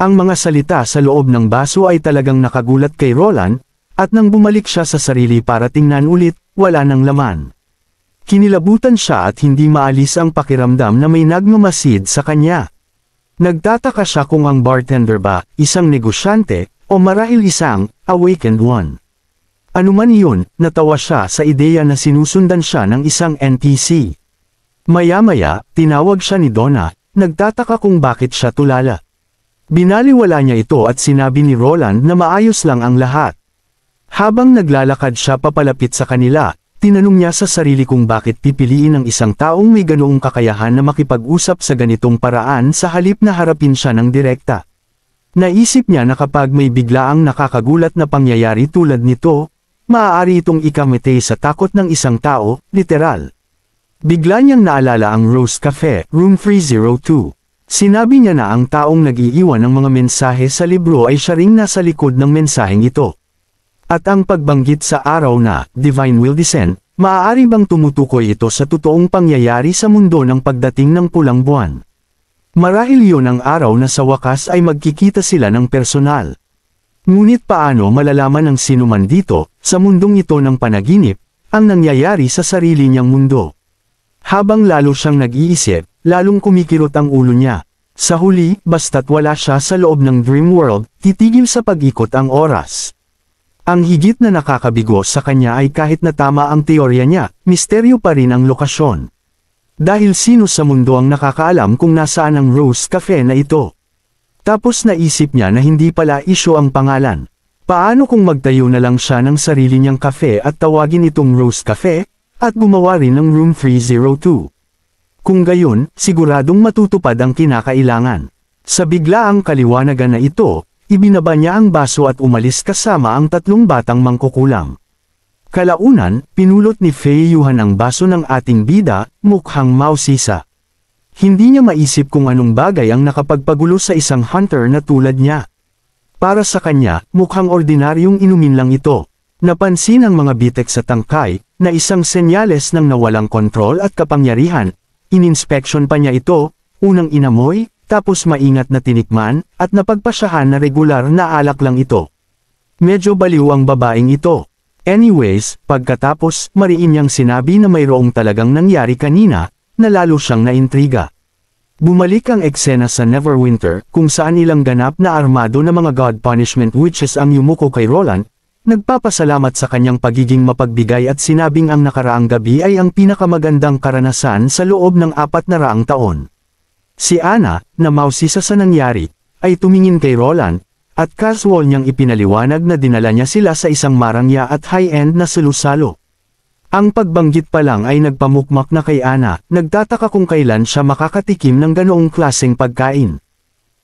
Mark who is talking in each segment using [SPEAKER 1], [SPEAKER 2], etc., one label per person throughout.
[SPEAKER 1] Ang mga salita sa loob ng baso ay talagang nakagulat kay Roland, at nang bumalik siya sa sarili para tingnan ulit, wala nang laman. Kinilabutan siya at hindi maalis ang pakiramdam na may nagmamasid sa kanya. Nagtataka siya kung ang bartender ba, isang negosyante, o marahil isang awakened one. Anuman iyon, natawa siya sa ideya na sinusundan siya ng isang NPC. Maya-maya, tinawag siya ni Donna, nagtataka kung bakit siya tulala. Binaliwala niya ito at sinabi ni Roland na maayos lang ang lahat. Habang naglalakad siya papalapit sa kanila, tinanong niya sa sarili kung bakit pipiliin ng isang taong may ganoong kakayahan na makipag-usap sa ganitong paraan sa halip na harapin siya ng direkta. Naisip niya na kapag may biglaang nakakagulat na pangyayari tulad nito, maaari itong ikamete sa takot ng isang tao, literal. Bigla niyang naalala ang Rose Cafe, Room 302. Sinabi niya na ang taong nag-iiwan ng mga mensahe sa libro ay siya ring nasa likod ng mensaheng ito. At ang pagbanggit sa araw na, Divine Will Descend, maaari bang tumutukoy ito sa totoong pangyayari sa mundo ng pagdating ng pulang buwan? Marahil yun ang araw na sa wakas ay magkikita sila ng personal. Ngunit paano malalaman ng sinuman dito, sa mundong ito ng panaginip, ang nangyayari sa sarili niyang mundo? Habang lalo siyang nag-iisip, lalong kumikirot ang ulo niya. Sa huli, basta't wala siya sa loob ng dream world, titigil sa pag-ikot ang oras. Ang higit na nakakabigo sa kanya ay kahit na tama ang teorya niya, misteryo pa rin ang lokasyon. Dahil sino sa mundo ang nakakaalam kung nasaan ang Rose Cafe na ito? Tapos naisip niya na hindi pala isyu ang pangalan. Paano kung magtayo na lang siya ng sarili niyang cafe at tawagin itong Rose Cafe, at gumawa rin ng Room 302? Kung gayon, siguradong matutupad ang kinakailangan. Sa biglaang kaliwanagan na ito, ibinaba niya ang baso at umalis kasama ang tatlong batang mangkukulam. Kalaunan, pinulot ni Fei Yuhan ang baso ng ating bida, mukhang mausisa. Hindi niya maisip kung anong bagay ang nakapagpagulo sa isang hunter na tulad niya. Para sa kanya, mukhang ordinaryong inumin lang ito. Napansin ang mga bitek sa tangkay, na isang senyales ng nawalang kontrol at kapangyarihan. Ininspeksyon pa niya ito, unang inamoy, tapos maingat na tinikman, at napagpasyahan na regular na alak lang ito. Medyo baliw ang babaeng ito. Anyways, pagkatapos, mariin niyang sinabi na mayroong talagang nangyari kanina, na lalo siyang naintriga. Bumalik ang eksena sa Neverwinter, kung saan ilang ganap na armado na mga god punishment witches ang yumuko kay Roland, nagpapasalamat sa kanyang pagiging mapagbigay at sinabing ang nakaraang gabi ay ang pinakamagandang karanasan sa loob ng 400 taon. Si Anna, na mausisa sa nangyari, ay tumingin kay Roland, at casual niyang ipinaliwanag na dinala niya sila sa isang marangya at high-end na salusalo. Ang pagbanggit pa lang ay nagpamukmak na kay Anna, nagtataka kung kailan siya makakatikim ng ganoong klaseng pagkain.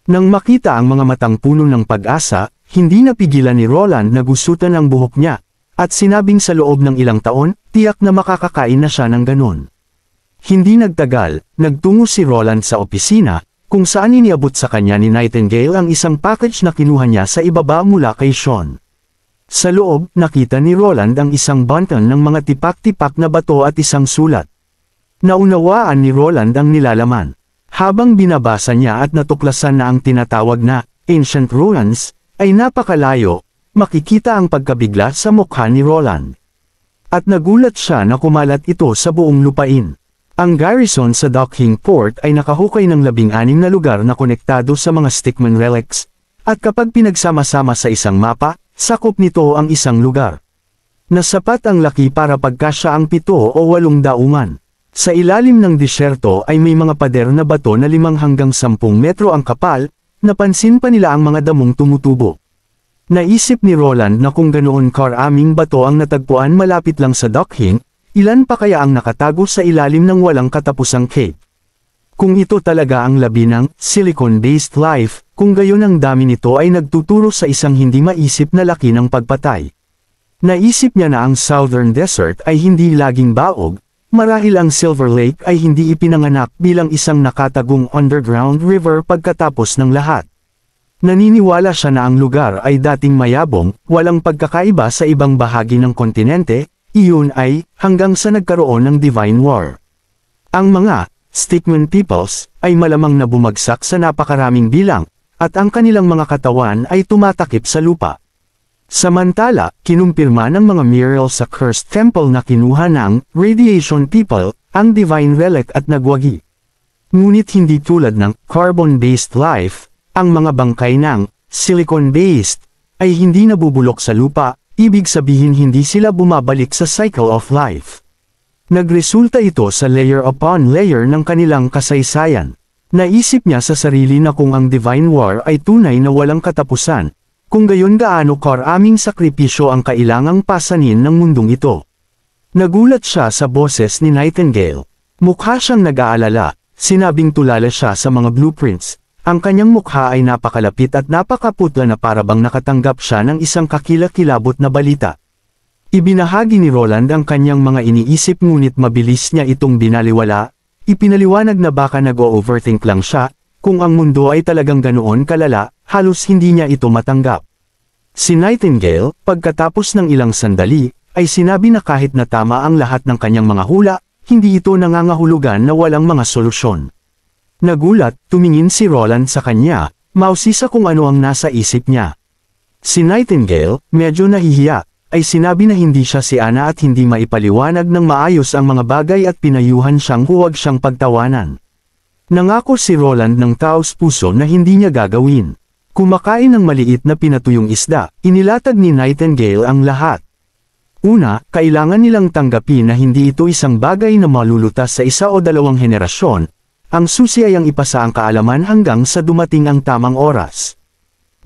[SPEAKER 1] Nang makita ang mga matang puno ng pag-asa, hindi napigilan ni Roland na gustutan ang buhok niya, at sinabing sa loob ng ilang taon, tiyak na makakakain na siya ng ganon. Hindi nagtagal, nagtungo si Roland sa opisina, kung saan iniabot sa kanya ni Nightingale ang isang package na kinuha niya sa ibaba mula kay Sean. Sa loob, nakita ni Roland ang isang bundle ng mga tipak-tipak na bato at isang sulat. Naunawaan ni Roland ang nilalaman. Habang binabasa niya at natuklasan na ang tinatawag na Ancient Ruins, ay napakalayo, makikita ang pagkabigla sa mukha ni Roland. At nagulat siya na kumalat ito sa buong lupain. Ang garrison sa Docking Port ay nakahukay ng 16 na lugar na konektado sa mga Stickman relics, at kapag pinagsama-sama sa isang mapa, sakop nito ang isang lugar. Nasapat ang laki para pagkasya ang 7 o 8 daungan. Sa ilalim ng disyerto ay may mga pader na bato na 5 hanggang 10 metro ang kapal, napansin pa nila ang mga damong tumutubo. Naisip ni Roland na kung ganoon karaming bato ang natagpuan malapit lang sa docking, ilan pa kaya ang nakatago sa ilalim ng walang katapusang cave? Kung ito talaga ang labi ng silicon-based life, kung gayon ang dami nito ay nagtuturo sa isang hindi maisip na laki ng pagpatay. Naisip niya na ang Southern Desert ay hindi laging baog, marahil ang Silver Lake ay hindi ipinanganak bilang isang nakatagong underground river pagkatapos ng lahat. Naniniwala siya na ang lugar ay dating mayabong, walang pagkakaiba sa ibang bahagi ng kontinente, iyon ay hanggang sa nagkaroon ng Divine War. Ang mga Stickman peoples ay malamang na bumagsak sa napakaraming bilang, at ang kanilang mga katawan ay tumatakip sa lupa. Samantala, kinumpirma ng mga Muriel sa Cursed Temple na kinuha ng Radiation People ang Divine Relic at nagwagi. Ngunit hindi tulad ng carbon-based life, ang mga bangkay ng silicon-based ay hindi nabubulok sa lupa, ibig sabihin hindi sila bumabalik sa cycle of life. Nagresulta ito sa layer upon layer ng kanilang kasaysayan. Naisip niya sa sarili na kung ang Divine War ay tunay na walang katapusan, kung gayon gaano karaming sakripisyo ang kailangang pasanin ng mundong ito. Nagulat siya sa boses ni Nightingale. Mukha siyang nag-aalala, sinabing tulala siya sa mga blueprints. Ang kanyang mukha ay napakalapit at napakaputla na parabang nakatanggap siya ng isang kakilakilabot na balita. Ibinahagi ni Roland ang kanyang mga iniisip ngunit mabilis niya itong binaliwala. Ipinaliwanag na baka nag-o-overthink lang siya, kung ang mundo ay talagang ganoon kalala, halos hindi niya ito matanggap. Si Nightingale, pagkatapos ng ilang sandali, ay sinabi na kahit na tama ang lahat ng kanyang mga hula, hindi ito nangangahulugan na walang mga solusyon. Nagulat, tumingin si Roland sa kanya, mausisa kung ano ang nasa isip niya. Si Nightingale, medyo nahihiya, ay sinabi na hindi siya si Anna at hindi maipaliwanag ng maayos ang mga bagay at pinayuhan siyang huwag siyang pagtawanan. Nangako si Roland ng taos puso na hindi niya gagawin. Kumakain ng maliit na pinatuyong isda, inilatag ni Nightingale ang lahat. Una, kailangan nilang tanggapin na hindi ito isang bagay na malulutas sa isa o dalawang henerasyon. Ang susi ay ang ipasa ang kaalaman hanggang sa dumating ang tamang oras.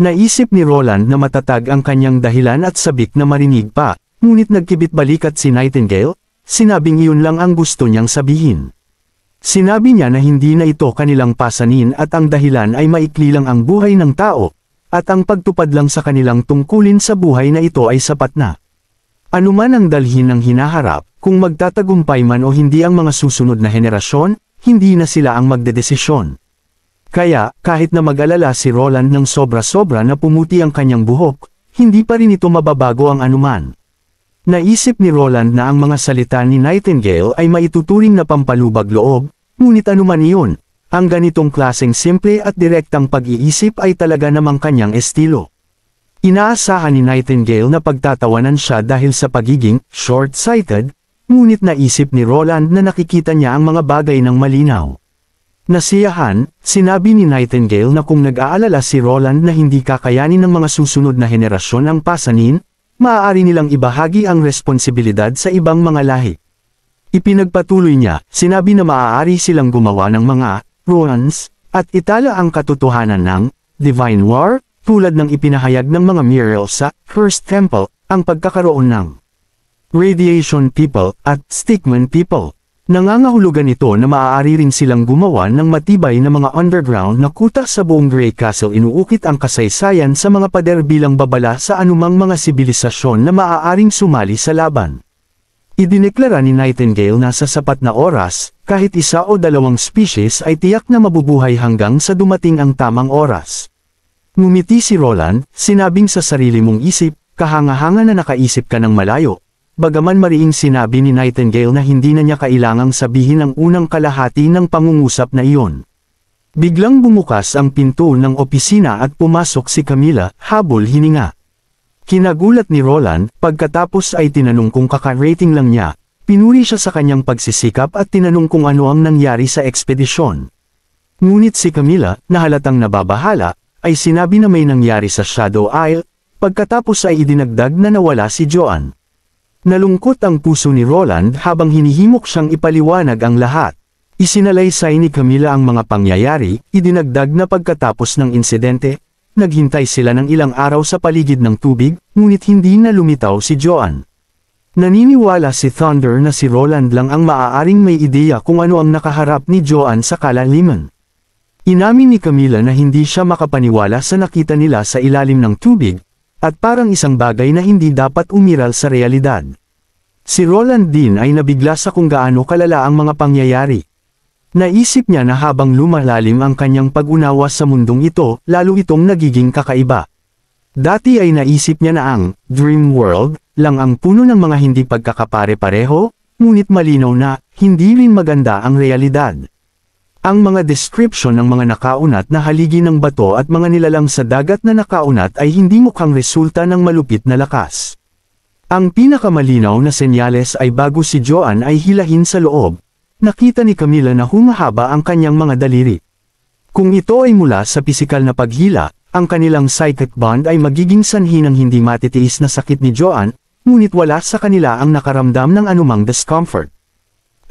[SPEAKER 1] Naisip ni Roland na matatag ang kanyang dahilan at sabik na marinig pa, ngunit nagkibit balikat si Nightingale, sinabing iyon lang ang gusto niyang sabihin. Sinabi niya na hindi na ito kanilang pasanin at ang dahilan ay maikli lang ang buhay ng tao, at ang pagtupad lang sa kanilang tungkulin sa buhay na ito ay sapat na. Anuman ang dalhin ng hinaharap, kung magtatagumpay man o hindi ang mga susunod na henerasyon, hindi na sila ang magdedesisyon. Kaya, kahit na mag-alala si Roland ng sobra-sobra na pumuti ang kanyang buhok, hindi pa rin ito mababago ang anuman. Naisip ni Roland na ang mga salita ni Nightingale ay maituturing na pampalubag loob, ngunit anuman iyon, ang ganitong klaseng simple at direktang pag-iisip ay talaga namang kanyang estilo. Inaasahan ni Nightingale na pagtatawanan siya dahil sa pagiging short-sighted, ngunit naisip ni Roland na nakikita niya ang mga bagay ng malinaw. Nasiyahan, sinabi ni Nightingale na kung nag-aalala si Roland na hindi kakayanin ng mga susunod na henerasyon ang pasanin, maaari nilang ibahagi ang responsibilidad sa ibang mga lahi. Ipinagpatuloy niya, sinabi na maaari silang gumawa ng mga ruins, at itala ang katotohanan ng Divine War, tulad ng ipinahayag ng mga Muriel sa Cursed Temple, ang pagkakaroon ng Radiation People at Stickman People. Nangangahulugan ito na maaari rin silang gumawa ng matibay na mga underground na kuta sa buong Grey Castle. Inuukit ang kasaysayan sa mga pader bilang babala sa anumang mga sibilisasyon na maaaring sumali sa laban. Idineklara ni Nightingale na sa sapat na oras, kahit isa o dalawang species ay tiyak na mabubuhay hanggang sa dumating ang tamang oras. Ngumiti si Roland, sinabing sa sarili mong isip, kahanga-hanga na nakaisip ka ng malayo. Bagaman mariing sinabi ni Nightingale na hindi na niya kailangang sabihin ang unang kalahati ng pangungusap na iyon. Biglang bumukas ang pinto ng opisina at pumasok si Camilla, habol hininga. Kinagulat ni Roland, pagkatapos ay tinanong kung kaka-rating lang niya, pinuri siya sa kanyang pagsisikap at tinanong kung ano ang nangyari sa ekspedisyon. Ngunit si Camilla, na halatang nababahala, ay sinabi na may nangyari sa Shadow Isle, pagkatapos ay idinagdag na nawala si Joanne. Nalungkot ang puso ni Roland habang hinihimok siyang ipaliwanag ang lahat. Isinalaysay ni Camilla ang mga pangyayari, idinagdag na pagkatapos ng insidente, naghintay sila ng ilang araw sa paligid ng tubig, ngunit hindi na lumitaw si Joanne. Naniniwala si Thunder na si Roland lang ang maaaring may ideya kung ano ang nakaharap ni Joanne sa kalaliman. Inamin ni Camilla na hindi siya makapaniwala sa nakita nila sa ilalim ng tubig, at parang isang bagay na hindi dapat umiral sa realidad. Si Roland din ay nabigla sa kung gaano kalala ang mga pangyayari. Naisip niya na habang lumalalim ang kanyang pag-unawa sa mundong ito, lalo itong nagiging kakaiba. Dati ay naisip niya na ang Dream World lang ang puno ng mga hindi pagkakapare-pareho, ngunit malinaw na hindi rin maganda ang realidad. Ang mga description ng mga nakaunat na haligi ng bato at mga nilalang sa dagat na nakaunat ay hindi mukhang resulta ng malupit na lakas. Ang pinakamalinaw na senyales ay bago si Joanne ay hilahin sa loob, nakita ni Camila na humahaba ang kanyang mga daliri. Kung ito ay mula sa pisikal na paghila, ang kanilang psychic bond ay magiging sanhi ng hindi matitiis na sakit ni Joanne, ngunit wala sa kanila ang nakaramdam ng anumang discomfort.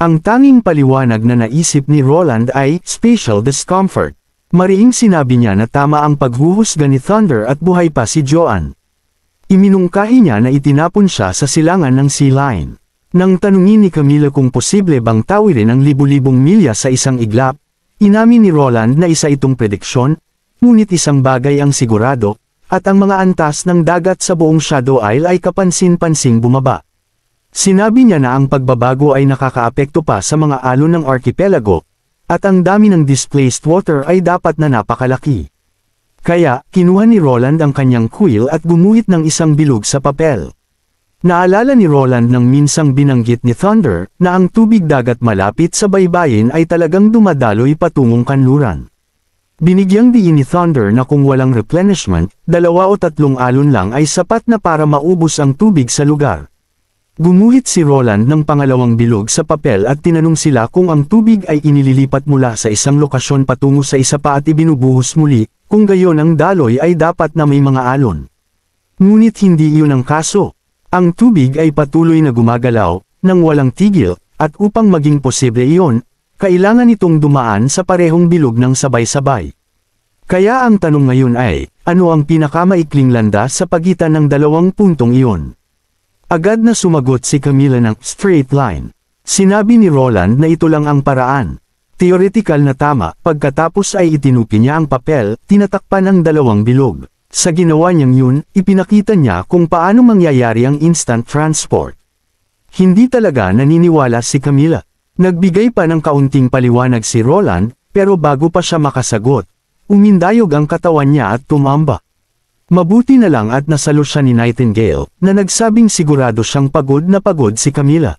[SPEAKER 1] Ang tanging paliwanag na naisip ni Roland ay spatial discomfort. Mariing sinabi niya na tama ang paghuhusga ni Thunder at buhay pa si Joanne. Iminungkahi niya na itinapon siya sa silangan ng sea lion. Nang tanungin ni Camila kung posible bang tawirin ang libu-libong milya sa isang iglap, inamin ni Roland na isa itong prediksyon, ngunit isang bagay ang sigurado, at ang mga antas ng dagat sa buong Shadow Isle ay kapansin-pansing bumaba. Sinabi niya na ang pagbabago ay nakakaapekto pa sa mga alon ng archipelago, at ang dami ng displaced water ay dapat na napakalaki. Kaya, kinuha ni Roland ang kanyang quill at gumuhit ng isang bilog sa papel. Naalala ni Roland nang minsang binanggit ni Thunder na ang tubig dagat malapit sa baybayin ay talagang dumadaloy patungong kanluran. Binigyang diin ni Thunder na kung walang replenishment, 2 o 3 alon lang ay sapat na para maubos ang tubig sa lugar. Gumuhit si Roland ng pangalawang bilog sa papel at tinanong sila kung ang tubig ay inililipat mula sa isang lokasyon patungo sa isa pa at ibinubuhos muli, kung gayon ang daloy ay dapat na may mga alon. Ngunit hindi iyon ang kaso. Ang tubig ay patuloy na gumagalaw, nang walang tigil, at upang maging posible iyon, kailangan itong dumaan sa parehong bilog ng sabay-sabay. Kaya ang tanong ngayon ay, ano ang pinakamaikling landas sa pagitan ng dalawang puntong iyon? Agad na sumagot si Camila ng straight line. Sinabi ni Roland na ito lang ang paraan. Theoretical na tama, pagkatapos ay itinupi niya ang papel, tinatakpan ang dalawang bilog. Sa ginawa niyang yun, ipinakita niya kung paano mangyayari ang instant transport. Hindi talaga naniniwala si Camila. Nagbigay pa ng kaunting paliwanag si Roland, pero bago pa siya makasagot, umindayog ang katawan niya at tumamba. Mabuti na lang at nasalo siya ni Nightingale, na nagsabing sigurado siyang pagod na pagod si Camila.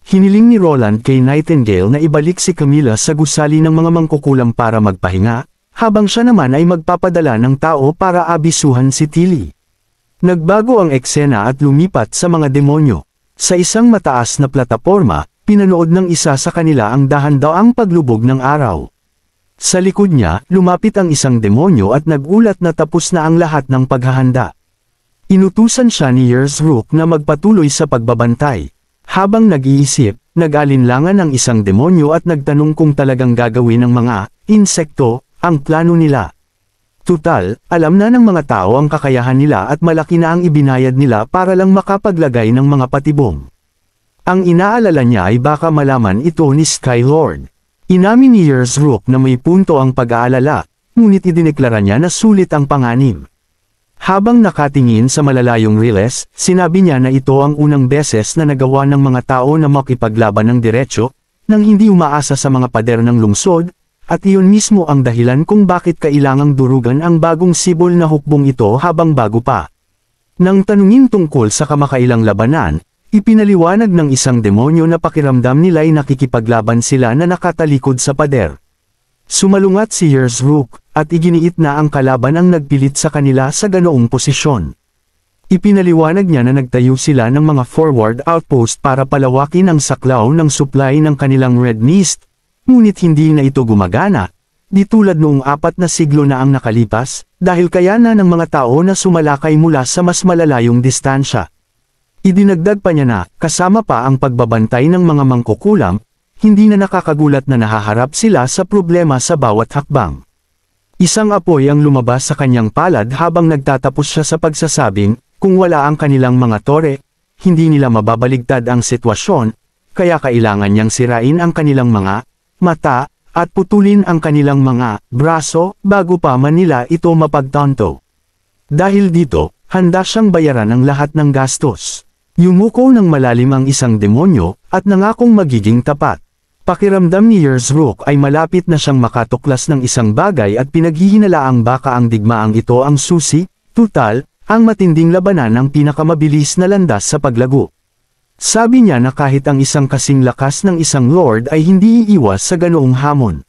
[SPEAKER 1] Hiniling ni Roland kay Nightingale na ibalik si Camila sa gusali ng mga mangkukulam para magpahinga, habang siya naman ay magpapadala ng tao para abisuhan si Tilly. Nagbago ang eksena at lumipat sa mga demonyo. Sa isang mataas na plataporma, pinanood ng isa sa kanila ang dahan-daang paglubog ng araw. Sa likod niya, lumapit ang isang demonyo at nagulat na tapos na ang lahat ng paghahanda. Inutusan siya ni Yearsrook na magpatuloy sa pagbabantay. Habang nag-iisip, nag-alinlangan ang isang demonyo at nagtanong kung talagang gagawin ng mga insekto ang plano nila. Tutal, alam na ng mga tao ang kakayahan nila at malaki na ang ibinayad nila para lang makapaglagay ng mga patibong. Ang inaalala niya ay baka malaman ito ni Skylord. Inamin ni Yearsrook na may punto ang pag-aalala, ngunit idineklara niya na sulit ang panganib. Habang nakatingin sa malalayong riles, sinabi niya na ito ang unang beses na nagawa ng mga tao na makipaglaban ng diretsyo, nang hindi umaasa sa mga pader ng lungsod, at iyon mismo ang dahilan kung bakit kailangang durugan ang bagong sibol na hukbong ito habang bago pa. Nang tanungin tungkol sa kamakailang labanan, ipinaliwanag ng isang demonyo na pakiramdam nila'y nakikipaglaban sila na nakatalikod sa pader. Sumalungat si Yearsrook, at iginiit na ang kalaban ang nagpilit sa kanila sa ganoong posisyon. Ipinaliwanag niya na nagtayo sila ng mga forward outpost para palawakin ang saklaw ng supply ng kanilang Red Mist, ngunit hindi na ito gumagana, di tulad noong 4 na siglo na ang nakalipas, dahil kaya na ng mga tao na sumalakay mula sa mas malalayong distansya. Idinagdag pa niya na, kasama pa ang pagbabantay ng mga mangkukulam, hindi na nakakagulat na nahaharap sila sa problema sa bawat hakbang. Isang apoy ang lumabas sa kanyang palad habang nagtatapos siya sa pagsasabing, kung wala ang kanilang mga tore, hindi nila mababaligtad ang sitwasyon, kaya kailangan niyang sirain ang kanilang mga mata, at putulin ang kanilang mga braso bago pa man nila ito mapagtanto. Dahil dito, handa siyang bayaran ang lahat ng gastos. Yumuko ng malalim ang isang demonyo, at nangakong magiging tapat. Pakiramdam ni Yearsrook ay malapit na siyang makatuklas ng isang bagay at pinaghihinalaang baka ang digmaang ito ang susi, tutal, ang matinding labanan ang pinakamabilis na landas sa paglago. Sabi niya na kahit ang isang kasing lakas ng isang lord ay hindi iiwas sa ganoong hamon.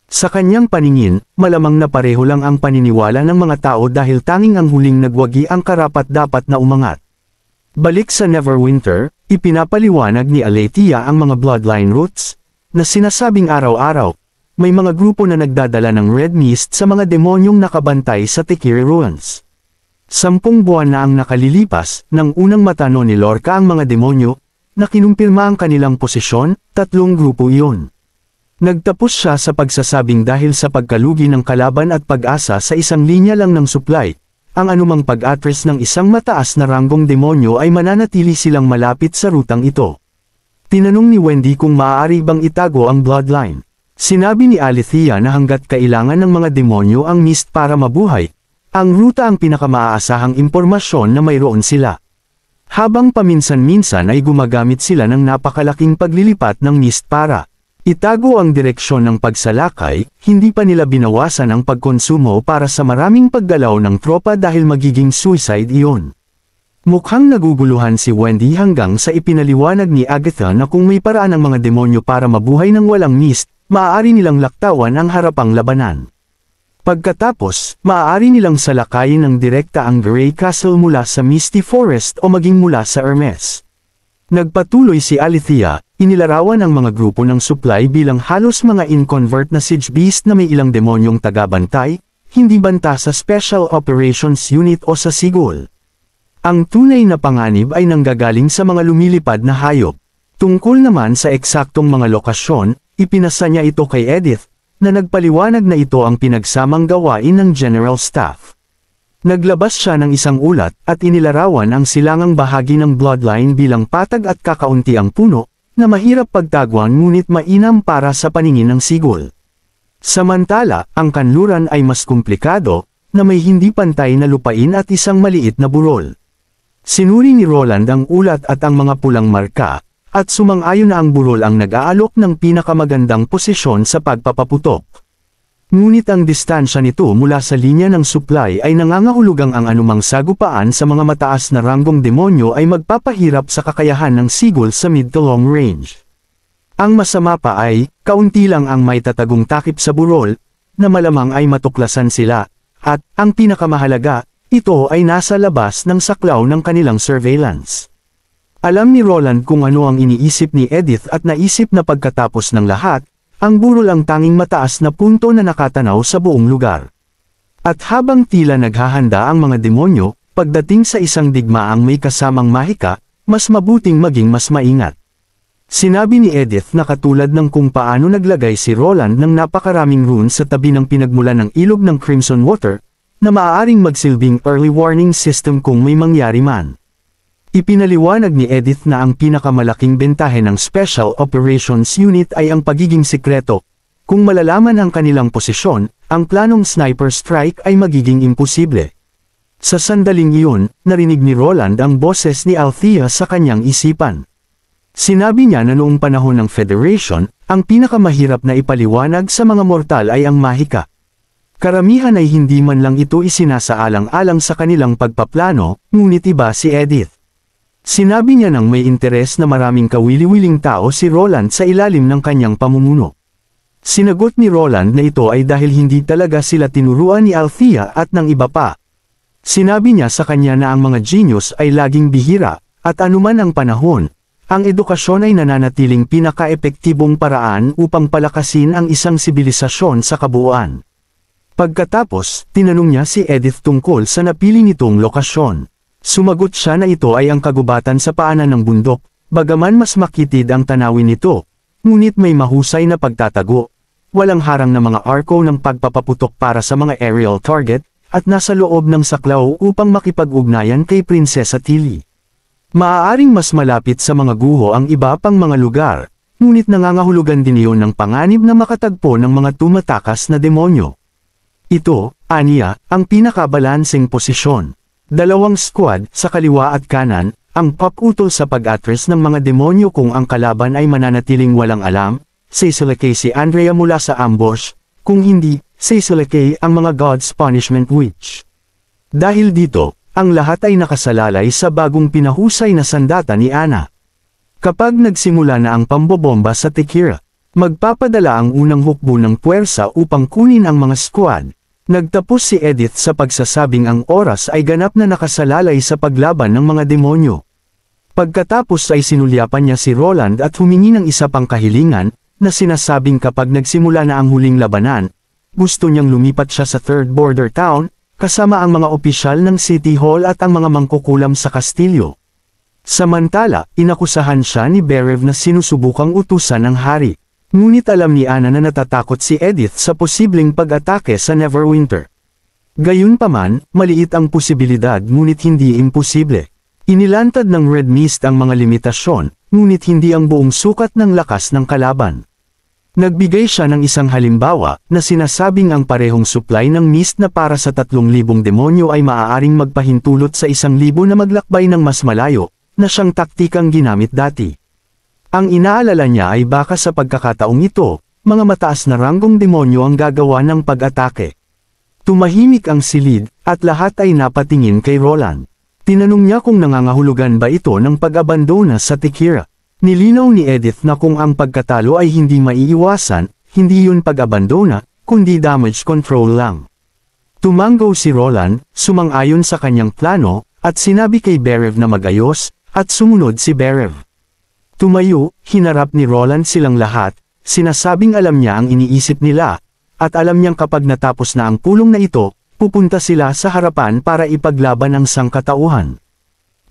[SPEAKER 1] Sa kanyang paningin, malamang na pareho lang ang paniniwala ng mga tao dahil tanging ang huling nagwagi ang karapat-dapat na umangat. Balik sa Neverwinter, ipinapaliwanag ni Alethea ang mga bloodline roots, na sinasabing araw-araw, may mga grupo na nagdadala ng red mist sa mga demonyong nakabantay sa Tekiri Ruins. 10 buwan na ang nakalilipas, nang unang matano ni Lorca ang mga demonyo, na kinumpirma ang kanilang posisyon, 3 grupo iyon. Nagtapos siya sa pagsasabing dahil sa pagkalugi ng kalaban at pag-asa sa isang linya lang ng supply, ang anumang pag-atras ng isang mataas na ranggong demonyo ay mananatili silang malapit sa rutang ito. Tinanong ni Wendy kung maaari bang itago ang bloodline. Sinabi ni Alethea na hanggat kailangan ng mga demonyo ang mist para mabuhay, ang ruta ang pinakamaasahang impormasyon na mayroon sila. Habang paminsan-minsan ay gumagamit sila ng napakalaking paglilipat ng mist para itago ang direksyon ng pagsalakay, hindi pa nila binawasan ang pagkonsumo para sa maraming paggalaw ng tropa dahil magiging suicide iyon. Mukhang naguguluhan si Wendy hanggang sa ipinaliwanag ni Agatha na kung may paraan ang mga demonyo para mabuhay ng walang mist, maaari nilang laktawan ang harapang labanan. Pagkatapos, maaari nilang salakayin ng direkta ang Grey Castle mula sa Misty Forest o maging mula sa Hermes. Nagpatuloy si Alethea, inilarawan ang mga grupo ng supply bilang halos mga in-convert na siege beast na may ilang demonyong tagabantay, hindi banta sa Special Operations Unit o sa Sigol. Ang tunay na panganib ay nanggagaling sa mga lumilipad na hayop. Tungkol naman sa eksaktong mga lokasyon, ipinasa niya ito kay Edith, na nagpaliwanag na ito ang pinagsamang gawain ng General Staff. Naglabas siya ng isang ulat at inilarawan ang silangang bahagi ng bloodline bilang patag at kakaunti ang puno, na mahirap pagtaguan ngunit mainam para sa paningin ng Sigol. Samantala, ang kanluran ay mas komplikado, na may hindi pantay na lupain at isang maliit na burol. Sinuri ni Roland ang ulat at ang mga pulang marka, at sumang-ayon na ang burol ang nag-aalok ng pinakamagandang posisyon sa pagpapaputok. Ngunit ang distansya nito mula sa linya ng supply ay nangangahulugang ang anumang sagupaan sa mga mataas na ranggong demonyo ay magpapahirap sa kakayahan ng Sigol sa mid to long range. Ang masama pa ay, kaunti lang ang may tatagong takip sa burol, na malamang ay matuklasan sila, at, ang pinakamahalaga, ito ay nasa labas ng saklaw ng kanilang surveillance. Alam ni Roland kung ano ang iniisip ni Edith at naisip na pagkatapos ng lahat, ang burol ang tanging mataas na punto na nakatanaw sa buong lugar. At habang tila naghahanda ang mga demonyo, pagdating sa isang digmaang may kasamang mahika, mas mabuting maging mas maingat. Sinabi ni Edith na katulad ng kung paano naglagay si Roland ng napakaraming runes sa tabi ng pinagmulan ng ilog ng Crimson Water, na maaaring magsilbing early warning system kung may mangyari man. Ipinaliwanag ni Edith na ang pinakamalaking bentahe ng Special Operations Unit ay ang pagiging sikreto. Kung malalaman ang kanilang posisyon, ang planong sniper strike ay magiging imposible. Sa sandaling iyon, narinig ni Roland ang boses ni Althea sa kanyang isipan. Sinabi niya na noong panahon ng Federation, ang pinakamahirap na ipaliwanag sa mga mortal ay ang mahika. Karamihan ay hindi man lang ito isinasaalang-alang sa kanilang pagpaplano, ngunit iba si Edith. Sinabi niya nang may interes na maraming kawili-wiling tao si Roland sa ilalim ng kanyang pamumuno. Sinagot ni Roland na ito ay dahil hindi talaga sila tinuruan ni Althea at ng iba pa. Sinabi niya sa kanya na ang mga genius ay laging bihira, at anuman ang panahon, ang edukasyon ay nananatiling pinaka-epektibong paraan upang palakasin ang isang sibilisasyon sa kabuuan. Pagkatapos, tinanong niya si Edith tungkol sa napili nitong lokasyon. Sumagot siya na ito ay ang kagubatan sa paanan ng bundok, bagaman mas makitid ang tanawin nito, ngunit may mahusay na pagtatago. Walang harang na mga arko ng pagpapaputok para sa mga aerial target, at nasa loob ng saklaw upang makipag-ugnayan kay Prinsesa Tilly. Maaaring mas malapit sa mga guho ang iba pang mga lugar, ngunit nangangahulugan din iyon ng panganib na makatagpo ng mga tumatakas na demonyo. Ito, aniya, ang pinakabalanseng posisyon. 2 squad sa kaliwa at kanan, ang paputol sa pag-atras ng mga demonyo kung ang kalaban ay mananatiling walang alam, sisilakay si Andrea mula sa ambush, kung hindi, sisilakay ang mga God's Punishment Witch. Dahil dito, ang lahat ay nakasalalay sa bagong pinahusay na sandata ni Anna. Kapag nagsimula na ang pambobomba sa Tekira, Magpapadala ang unang hukbo ng puwersa upang kunin ang mga squad. Nagtapos si Edith sa pagsasabing ang oras ay ganap na nakasalalay sa paglaban ng mga demonyo. Pagkatapos ay sinulyapan niya si Roland at humingi ng isa pang kahilingan, na sinasabing kapag nagsimula na ang huling labanan, gusto niyang lumipat siya sa third border town, kasama ang mga opisyal ng City Hall at ang mga mangkukulam sa kastilyo. Samantala, inakusahan siya ni Berev na sinusubukang utusan ng hari. Ngunit alam ni Anna na natatakot si Edith sa posibleng pag-atake sa Neverwinter. Gayunpaman, maliit ang posibilidad ngunit hindi imposible. Inilantad ng Red Mist ang mga limitasyon, ngunit hindi ang buong sukat ng lakas ng kalaban. Nagbigay siya ng isang halimbawa, na sinasabing ang parehong supply ng mist na para sa 3,000 demonyo ay maaaring magpahintulot sa 1,000 na maglakbay ng mas malayo, na siyang taktikang ginamit dati. Ang inaalala niya ay baka sa pagkakataong ito, mga mataas na ranggong demonyo ang gagawa ng pag-atake. Tumahimik ang silid, at lahat ay napatingin kay Roland. Tinanong niya kung nangangahulugan ba ito ng pag-abandona sa Tekira. Nilinaw ni Edith na kung ang pagkatalo ay hindi maiiwasan, hindi yun pag-abandona, kundi damage control lang. Tumanggaw si Roland, sumang-ayon sa kanyang plano, at sinabi kay Berev na magayos, at sumunod si Berev. Tumayo, hinarap ni Roland silang lahat, sinasabing alam niya ang iniisip nila, at alam niyang kapag natapos na ang pulong na ito, pupunta sila sa harapan para ipaglaban ang sangkatauhan.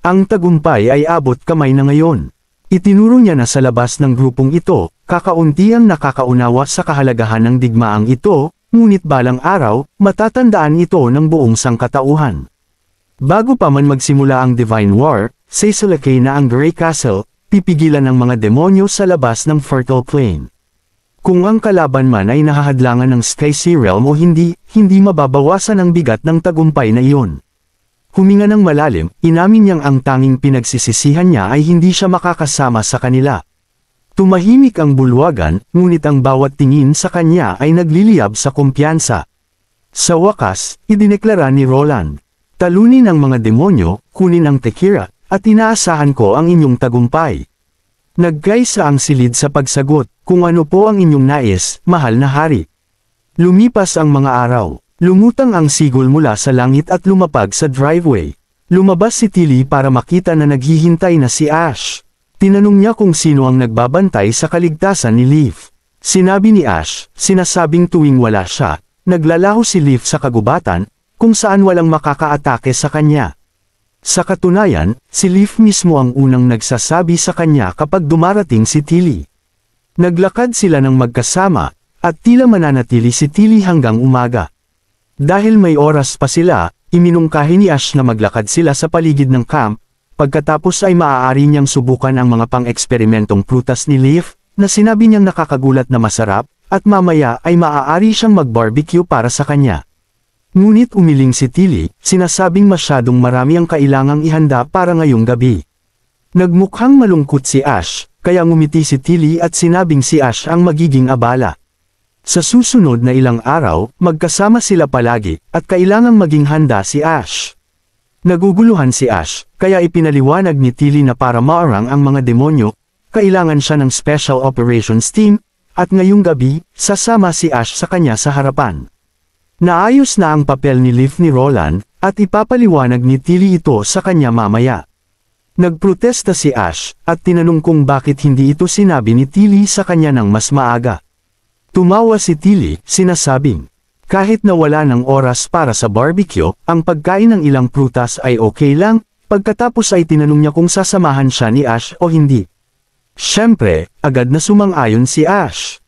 [SPEAKER 1] Ang tagumpay ay abot kamay na ngayon. Itinuro niya na sa labas ng grupong ito, kakaunti ang nakakaunawa sa kahalagahan ng digmaang ito, ngunit balang araw, matatandaan ito ng buong sangkatauhan. Bago pa man magsimula ang Divine War, sasalakay na ang Grey Castle, pipigilan ng mga demonyo sa labas ng Fertile Plain. Kung ang kalaban man ay nahahadlangan ng Sky Sea Realm o hindi, hindi mababawasan ang bigat ng tagumpay na iyon. Huminga ng malalim, inamin niyang ang tanging pinagsisisihan niya ay hindi siya makakasama sa kanila. Tumahimik ang bulwagan, ngunit ang bawat tingin sa kanya ay nagliliyab sa kumpiyansa. Sa wakas, idineklara ni Roland, talunin ang mga demonyo, kunin ang Tekira, at inaasahan ko ang inyong tagumpay. Nagkaisa ang silid sa pagsagot, kung ano po ang inyong nais, mahal na hari. Lumipas ang mga araw. Lumutang ang sigol mula sa langit at lumapag sa driveway. Lumabas si Tilly para makita na naghihintay na si Ash. Tinanong niya kung sino ang nagbabantay sa kaligtasan ni Leaf. Sinabi ni Ash, sinasabing tuwing wala siya, naglalaho si Leaf sa kagubatan, kung saan walang makakaatake sa kanya. Sa katunayan, si Leaf mismo ang unang nagsasabi sa kanya kapag dumarating si Tilly. Naglakad sila ng magkasama, at tila mananatili si Tilly hanggang umaga. Dahil may oras pa sila, iminungkahi ni Ash na maglakad sila sa paligid ng camp, pagkatapos ay maaari niyang subukan ang mga pang-eksperimentong prutas ni Leaf, na sinabi niyang nakakagulat na masarap, at mamaya ay maaari siyang mag-barbecue para sa kanya. Ngunit umiling si Tilly, sinasabing masyadong marami ang kailangang ihanda para ngayong gabi. Nagmukhang malungkot si Ash, kaya ngumiti si Tilly at sinabing si Ash ang magiging abala. Sa susunod na ilang araw, magkasama sila palagi, at kailangang maging handa si Ash. Naguguluhan si Ash, kaya ipinaliwanag ni Tilly na para maarang ang mga demonyo, kailangan siya ng Special Operations Team, at ngayong gabi, sasama si Ash sa kanya sa harapan. Naayos na ang papel ni Leaf ni Roland, at ipapaliwanag ni Tilly ito sa kanya mamaya. Nagprotesta si Ash, at tinanong kung bakit hindi ito sinabi ni Tilly sa kanya ng mas maaga. Tumawa si Tilly, sinasabing, kahit na wala ng oras para sa barbecue, ang pagkain ng ilang prutas ay okay lang, pagkatapos ay tinanong niya kung sasamahan siya ni Ash o hindi. Siyempre, agad na sumang-ayon si Ash.